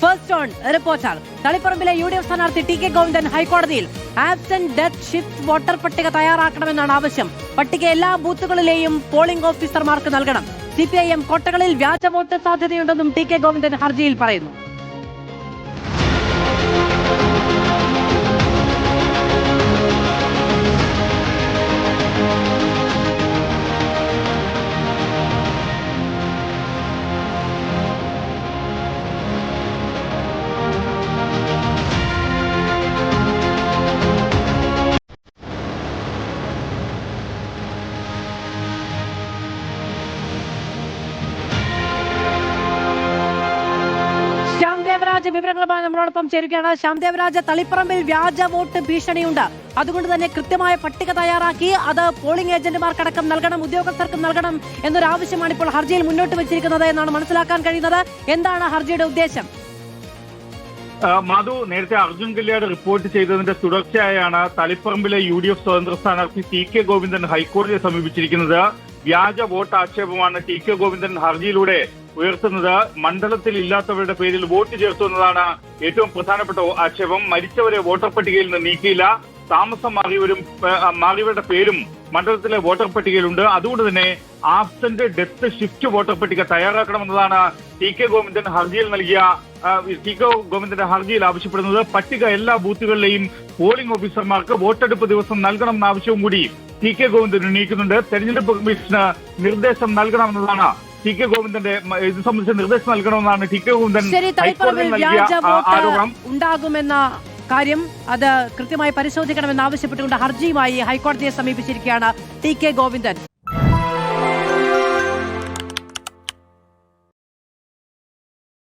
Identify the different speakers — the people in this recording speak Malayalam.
Speaker 1: First on reporter. തളിപ്പറമ്പിലെ UDF സ്ഥാനാർത്ഥി ടി കെ ഗോവിന്ദൻ ഹൈക്കോടതിയിൽ ആബ്സെന്റ് ഡെത്ത് ഷിഫ്റ്റ് വോട്ടർ പട്ടിക തയ്യാറാക്കണമെന്നാണ് ആവശ്യം. പട്ടിക എല്ലാ ബൂത്തുകളിലെയും പോളിംഗ് ഓഫീസർമാർക്ക് നൽകണം. CPIM കോട്ടകളിൽ വ്യാജ വോട്ട് സാധ്യതയുണ്ടെന്നും ടി കെ ഗോവിന്ദൻ ഹർജിയിൽ പറയുന്നു. ശ്യാംദേവരാജ് വിവരങ്ങളുമായി നമ്മളോടൊപ്പം ചേരുകയാണ്. ശ്യാംദേവരാജ്, തളിപ്പറമ്പിൽ വ്യാജ വോട്ട് ഭീഷണിയുണ്ട്. അതുകൊണ്ട് തന്നെ കൃത്യമായ പട്ടിക തയ്യാറാക്കി അത് പോളിംഗ് ഏജന്റുമാർക്കടക്കം നൽകണം, ഉദ്യോഗസ്ഥർക്കും നൽകണം എന്നൊരാവശ്യമാണ് ഇപ്പോൾ ഹർജിയിൽ മുന്നോട്ട് വെച്ചിരിക്കുന്നത് എന്നാണ് മനസ്സിലാക്കാൻ കഴിയുന്നത്. എന്താണ് ഹർജിയുടെ ഉദ്ദേശം?
Speaker 2: മധു, നേരത്തെ അർജുൻ കല്യാട് റിപ്പോർട്ട് ചെയ്തതിന്റെ തുടർച്ചയായാണ് തളിപ്പറമ്പിലെ UDF സ്വതന്ത്ര സ്ഥാനാർത്ഥി ടി കെ ഗോവിന്ദൻ ഹൈക്കോടതിയെ സമീപിച്ചിരിക്കുന്നത്. വ്യാജ വോട്ട് ആക്ഷേപമാണ് ടി കെ ഗോവിന്ദൻ ഹർജിയിലൂടെ ഉയർത്തുന്നത്. മണ്ഡലത്തിൽ ഇല്ലാത്തവരുടെ പേരിൽ വോട്ട് ചേർത്തു എന്നതാണ് ഏറ്റവും പ്രധാനപ്പെട്ട ആക്ഷേപം. മരിച്ചവരെ വോട്ടർ പട്ടികയിൽ നിന്ന് നീക്കിയില്ല. താമസം മാറിയവരുടെ പേരും മണ്ഡലത്തിലെ വോട്ടർ പട്ടികയിലുണ്ട്. അതുകൊണ്ട് തന്നെ ആബ്സെന്റ് ഡെത്ത് ഷിഫ്റ്റ് വോട്ടർ പട്ടിക തയ്യാറാക്കണമെന്നതാണ് ടി കെ ഗോവിന്ദന്റെ ഹർജിയിൽ ആവശ്യപ്പെടുന്നത്. പട്ടിക എല്ലാ ബൂത്തുകളിലെയും പോളിംഗ് ഓഫീസർമാർക്ക് വോട്ടെടുപ്പ് ദിവസം നൽകണമെന്ന ആവശ്യവും കൂടി ടി കെ ഗോവിന്ദൻ ഉന്നയിക്കുന്നുണ്ട്. തെരഞ്ഞെടുപ്പ് കമ്മീഷന് നിർദ്ദേശം നൽകണമെന്നതാണ് ടി കെ ഗോവിന്ദന്റെ ഇത് സംബന്ധിച്ച നിർദ്ദേശം നൽകണമെന്നാണ് ടി കെ ഗോവിന്ദൻ ഹൈക്കോടതിയിൽ നൽകിയ ആരോപണം.
Speaker 1: ഉണ്ടാകുമെന്ന കാര്യം അത് കൃത്യമായി പരിശോധിക്കണമെന്ന് ആവശ്യപ്പെട്ടുകൊണ്ട് ഹർജിയുമായി ഹൈക്കോടതിയെ സമീപിച്ചിരിക്കുകയാണ് ടി കെ ഗോവിന്ദൻ.